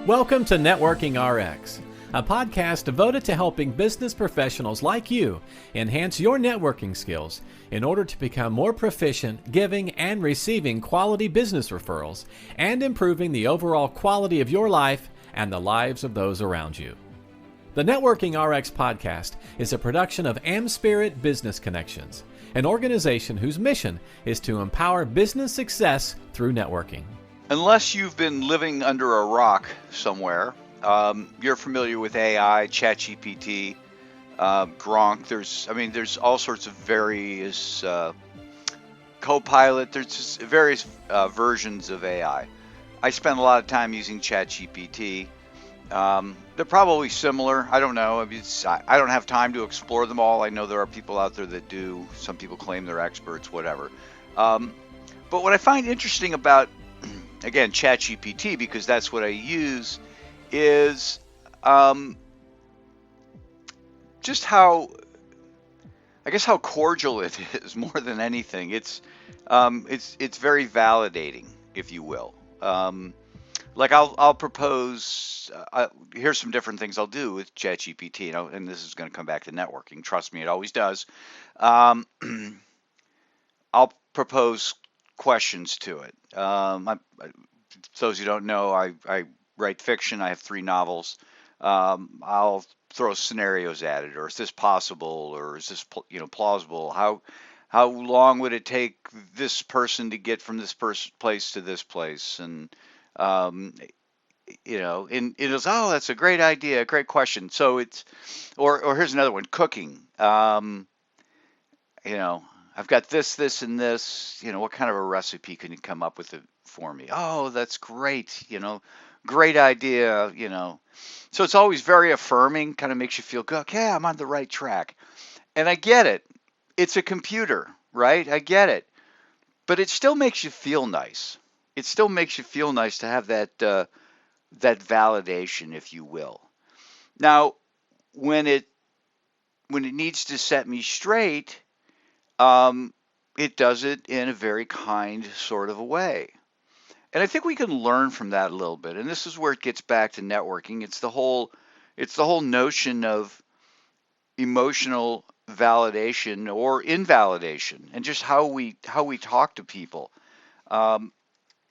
Welcome to Networking RX, a podcast devoted to helping business professionals like you enhance your networking skills in order to become more proficient giving and receiving quality business referrals and improving the overall quality of your life and the lives of those around you. The Networking RX podcast is a production of AmSpirit Business Connections, an organization whose mission is to empower business success through networking. Unless you've been living under a rock somewhere, you're familiar with AI, ChatGPT, Gronk. There's all sorts of various Copilot. There's just various versions of AI. I spend a lot of time using ChatGPT. They're probably similar. I don't know. I don't have time to explore them all. I know there are people out there that do. Some people claim they're experts, whatever. But what I find interesting about, again, ChatGPT, because that's what I use, is just how cordial it is more than anything. It's very validating, if you will. Like I'll propose, here's some different things I'll do with ChatGPT, and this is going to come back to networking. Trust me, it always does. I'll propose questions to it. Those who don't know, I write fiction. I have 3 novels. I'll throw scenarios at it, or is this possible, or is this plausible? How long would it take this person to get from this place to this place? And and it was, oh, that's a great idea, great question. So it's, or here's another one, cooking. I've got this, and this. What kind of a recipe can you come up with for me? Oh, that's great. Great idea. So it's always very affirming, kind of makes you feel good. Okay, I'm on the right track. And I get it. It's a computer, right? I get it. But it still makes you feel nice. It still makes you feel nice to have that validation, if you will. Now, when it needs to set me straight, it does it in a very kind sort of a way. And I think we can learn from that a little bit. And this is where it gets back to networking. It's the whole notion of emotional validation or invalidation, and just how we talk to people.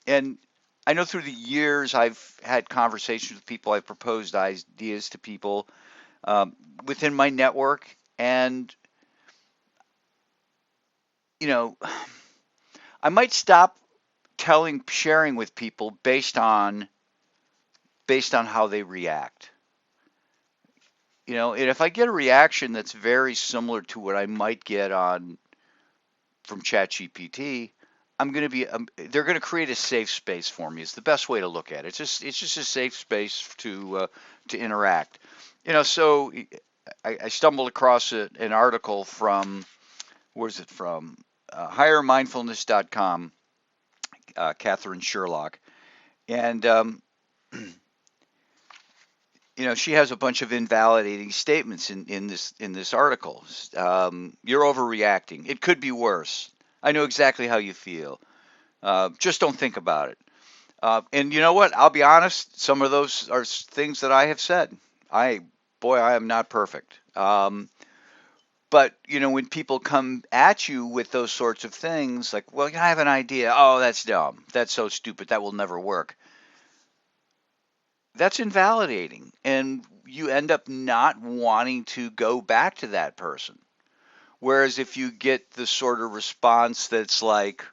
And I know through the years I've had conversations with people. I've proposed ideas to people within my network, and I might stop sharing with people based on how they react. And if I get a reaction that's very similar to what I might get from ChatGPT, they're going to create a safe space for me. It's the best way to look at it. It's just a safe space to interact. So I stumbled across an article from, where's it from? HigherMindfulness.com, Catherine Sherlock, and she has a bunch of invalidating statements in this article. You're overreacting. It could be worse. I know exactly how you feel. Just don't think about it. And you know what? I'll be honest. Some of those are things that I have said. I am not perfect. But when people come at you with those sorts of things, like, well, I have an idea. Oh, that's dumb. That's so stupid. That will never work. That's invalidating. And you end up not wanting to go back to that person. Whereas if you get the sort of response that's like,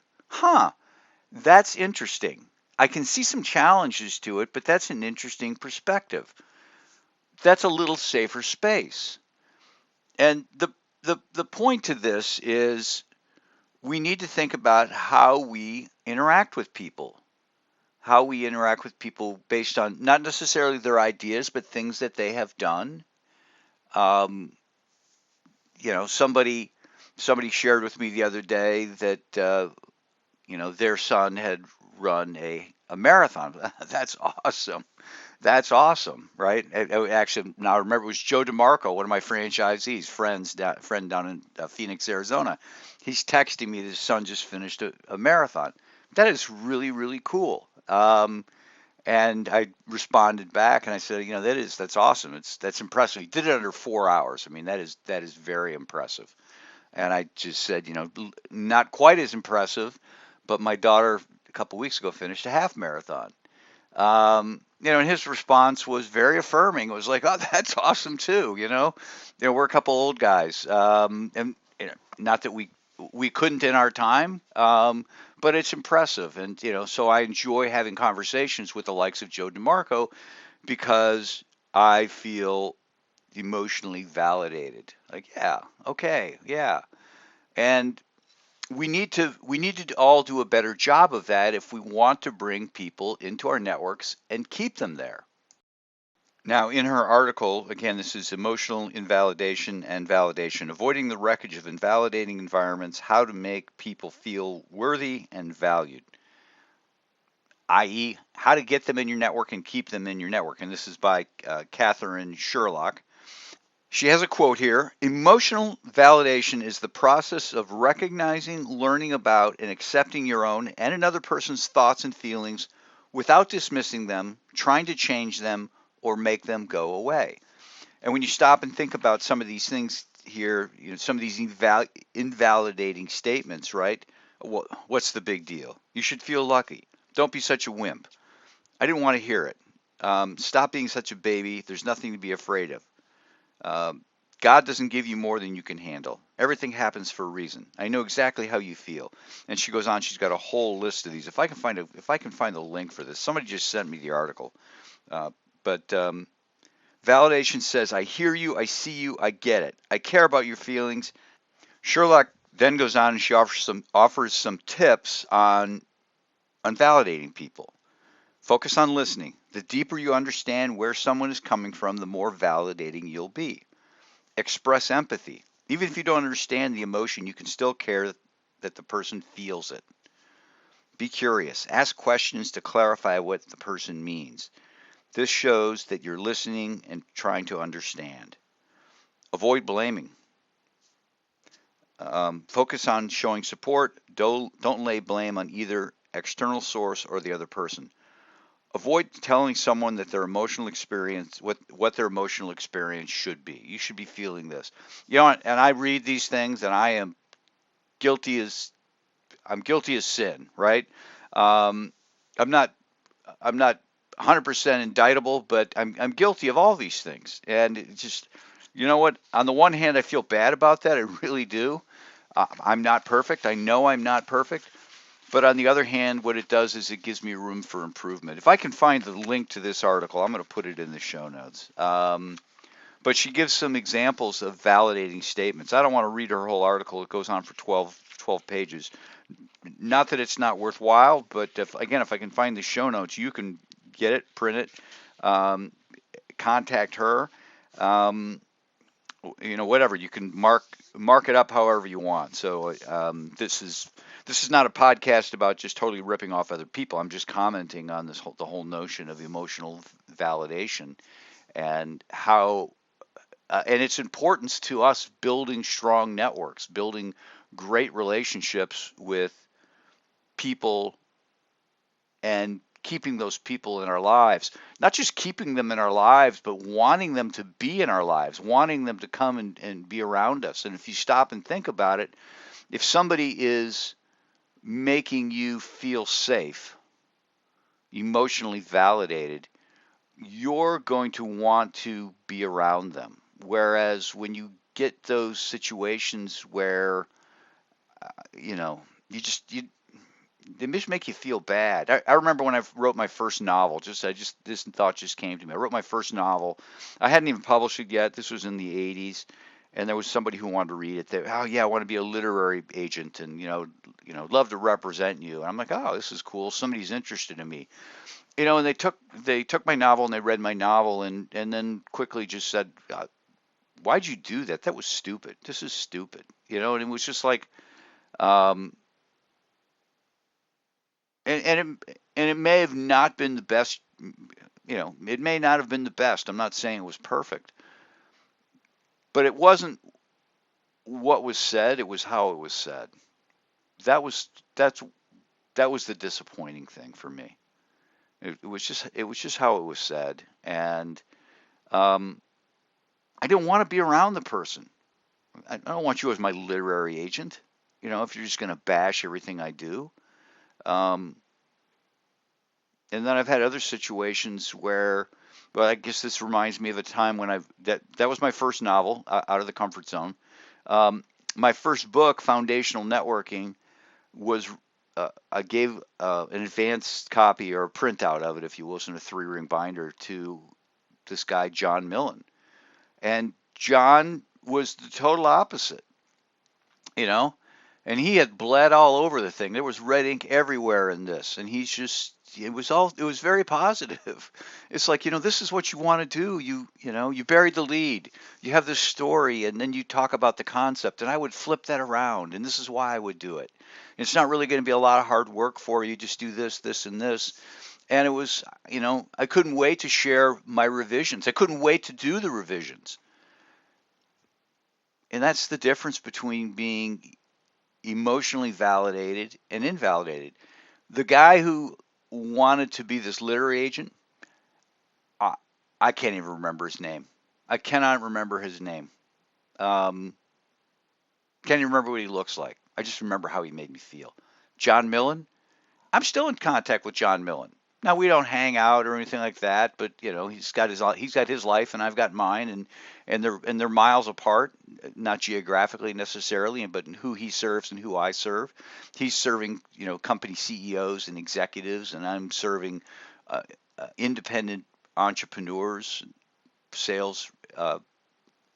that's interesting. I can see some challenges to it, but that's an interesting perspective. That's a little safer space. And the point to this is we need to think about how we interact with people. How we interact with people based on not necessarily their ideas, but things that they have done. Somebody shared with me the other day that their son had run a marathon. That's awesome. That's awesome, right? Actually, now I remember it was Joe DeMarco, one of my franchisees, friend down in Phoenix, Arizona. He's texting me that his son just finished a marathon. That is really, really cool. And I responded back and I said, that's awesome. That's impressive. He did it under 4 hours. I mean, that is very impressive. And I just said, not quite as impressive, but my daughter a couple weeks ago finished a half marathon. And his response was very affirming. It was like, "Oh, that's awesome too." We're a couple old guys, and not that we couldn't in our time, but it's impressive. And so I enjoy having conversations with the likes of Joe DeMarco because I feel emotionally validated. Like, yeah, okay, yeah, and we need to all do a better job of that if we want to bring people into our networks and keep them there. Now, in her article, again, this is emotional invalidation and validation, avoiding the wreckage of invalidating environments, how to make people feel worthy and valued, i.e., how to get them in your network and keep them in your network. And this is by Catherine Sherlock. She has a quote here. Emotional validation is the process of recognizing, learning about, and accepting your own and another person's thoughts and feelings without dismissing them, trying to change them, or make them go away. And when you stop and think about some of these things here, some of these invalidating statements, right? What's the big deal? You should feel lucky. Don't be such a wimp. I didn't want to hear it. Stop being such a baby. There's nothing to be afraid of. God doesn't give you more than you can handle. Everything happens for a reason. I know exactly how you feel. And she goes on. She's got a whole list of these. If I can find the link for this, somebody just sent me the article. But validation says, "I hear you. I see you. I get it. I care about your feelings." Sherlock then goes on and she offers some tips on validating people. Focus on listening. The deeper you understand where someone is coming from, the more validating you'll be. Express empathy. Even if you don't understand the emotion, you can still care that the person feels it. Be curious. Ask questions to clarify what the person means. This shows that you're listening and trying to understand. Avoid blaming. Focus on showing support. Don't lay blame on either external source or the other person. Avoid telling someone that their emotional experience, what their emotional experience should be. You should be feeling this. And I read these things, and I'm guilty as sin, right? Um, I'm not I'm not 100% indictable, but I'm guilty of all these things. And it just, you know what? On the one hand, I feel bad about that. I really do. I'm not perfect. I know I'm not perfect. But on the other hand, what it does is it gives me room for improvement. If I can find the link to this article, I'm going to put it in the show notes. But she gives some examples of validating statements. I don't want to read her whole article. It goes on for 12 pages. Not that it's not worthwhile, but if I can find the show notes, you can get it, print it, contact her. Um, whatever, you can mark it up however you want. So this is not a podcast about just totally ripping off other people. I'm just commenting on the whole notion of emotional validation and how and its importance to us building strong networks, building great relationships with people, and keeping those people in our lives. Not just keeping them in our lives, but wanting them to be in our lives, wanting them to come and be around us. And if you stop and think about it, if somebody is making you feel safe, emotionally validated, you're going to want to be around them. Whereas when you get those situations where, you know, you they just make you feel bad. I remember when I wrote my first novel. This thought just came to me. I wrote my first novel. I hadn't even published it yet. This was in the '80s, and there was somebody who wanted to read it. Oh yeah, I want to be a literary agent, and love to represent you. And I'm like, oh, this is cool. Somebody's interested in me. And they took my novel and they read my novel, and then quickly just said, why'd you do that? That was stupid. This is stupid. And it was just like. And it may have not been the best, it may not have been the best. I'm not saying it was perfect, but it wasn't what was said, it was how it was said. That was that's that was the disappointing thing for me. It was just how it was said, and um, I didn't want to be around the person. I don't want you as my literary agent. If you're just going to bash everything I do. Um, and then I've had other situations where, well, I guess this reminds me of a time when that was my first novel, Out of the Comfort Zone. Um, my first book, Foundational Networking, was I gave an advanced copy or a printout of it, if you will, in a 3-ring binder to this guy, John Millen. And John was the total opposite, you know, and he had bled all over the thing. There was red ink everywhere in this, and it was very positive. It's like, this is what you want to do. You buried the lead. You have this story, and then you talk about the concept, and I would flip that around, and this is why I would do it. It's not really going to be a lot of hard work for you. Just do this, this, and this. And it was, I couldn't wait to share my revisions. I couldn't wait to do the revisions. And that's the difference between being emotionally validated and invalidated. The guy who wanted to be this literary agent, I can't even remember his name. I cannot remember his name. Can't even remember what he looks like. I just remember how he made me feel. John Millen, I'm still in contact with John Millen. Now we don't hang out or anything like that, but he's got his life and I've got mine, and they're miles apart, not geographically necessarily, but in who he serves and who I serve. He's serving company CEOs and executives, and I'm serving independent entrepreneurs, sales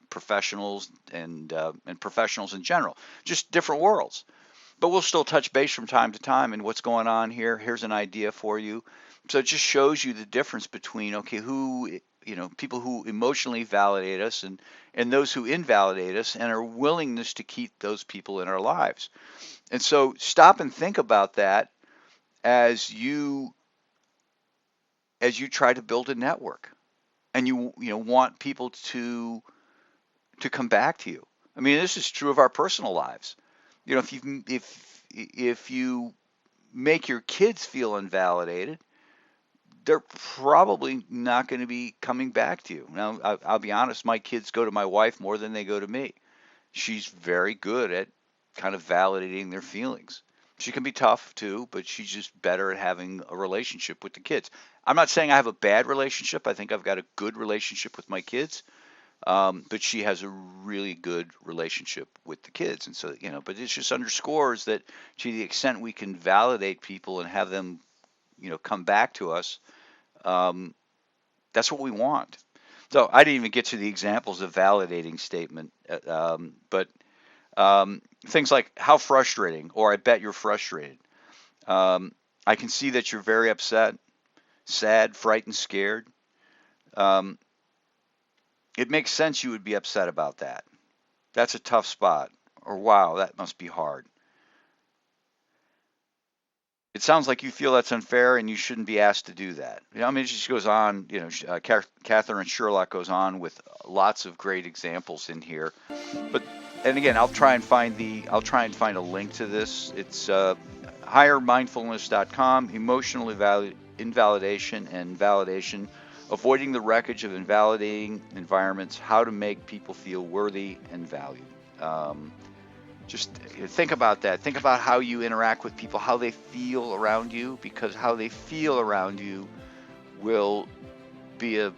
professionals, and professionals in general. Just different worlds. But we'll still touch base from time to time and what's going on here. Here's an idea for you. So it just shows you the difference between, people who emotionally validate us and those who invalidate us, and our willingness to keep those people in our lives. And so stop and think about that as you try to build a network, and you want people to come back to you. I mean, this is true of our personal lives. If you make your kids feel invalidated, they're probably not going to be coming back to you. Now, I'll be honest, my kids go to my wife more than they go to me. She's very good at kind of validating their feelings. She can be tough too, but she's just better at having a relationship with the kids. I'm not saying I have a bad relationship. I think I've got a good relationship with my kids. But she has a really good relationship with the kids. And so, but it just underscores that to the extent we can validate people and have them, come back to us, that's what we want. So I didn't even get to the examples of validating statement, but things like how frustrating, or I bet you're frustrated. I can see that you're very upset, sad, frightened, scared. It makes sense you would be upset about that. That's a tough spot. Or wow, that must be hard. It sounds like you feel that's unfair and you shouldn't be asked to do that. It just goes on. Catherine Sherlock goes on with lots of great examples in here. And again, I'll try and find a link to this. It's highermindfulness.com, emotional invalidation and validation. Avoiding the wreckage of invalidating environments, how to make people feel worthy and valued. Just think about that. Think about how you interact with people, how they feel around you, because how they feel around you will be a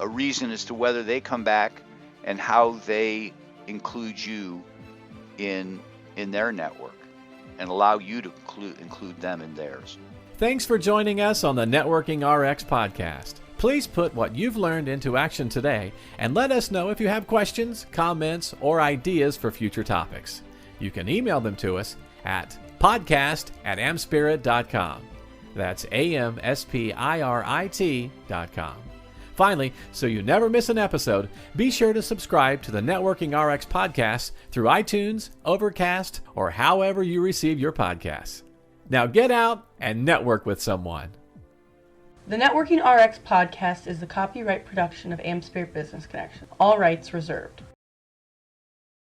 reason as to whether they come back and how they include you in their network and allow you to include them in theirs. Thanks for joining us on the Networking RX podcast. Please put what you've learned into action today and let us know if you have questions, comments, or ideas for future topics. You can email them to us at podcast@amspirit.com. That's AMSPIRIT.com. Finally, so you never miss an episode, be sure to subscribe to the Networking RX podcast through iTunes, Overcast, or however you receive your podcasts. Now get out and network with someone. The Networking RX podcast is the copyright production of AmSpirit Business Connection. All rights reserved.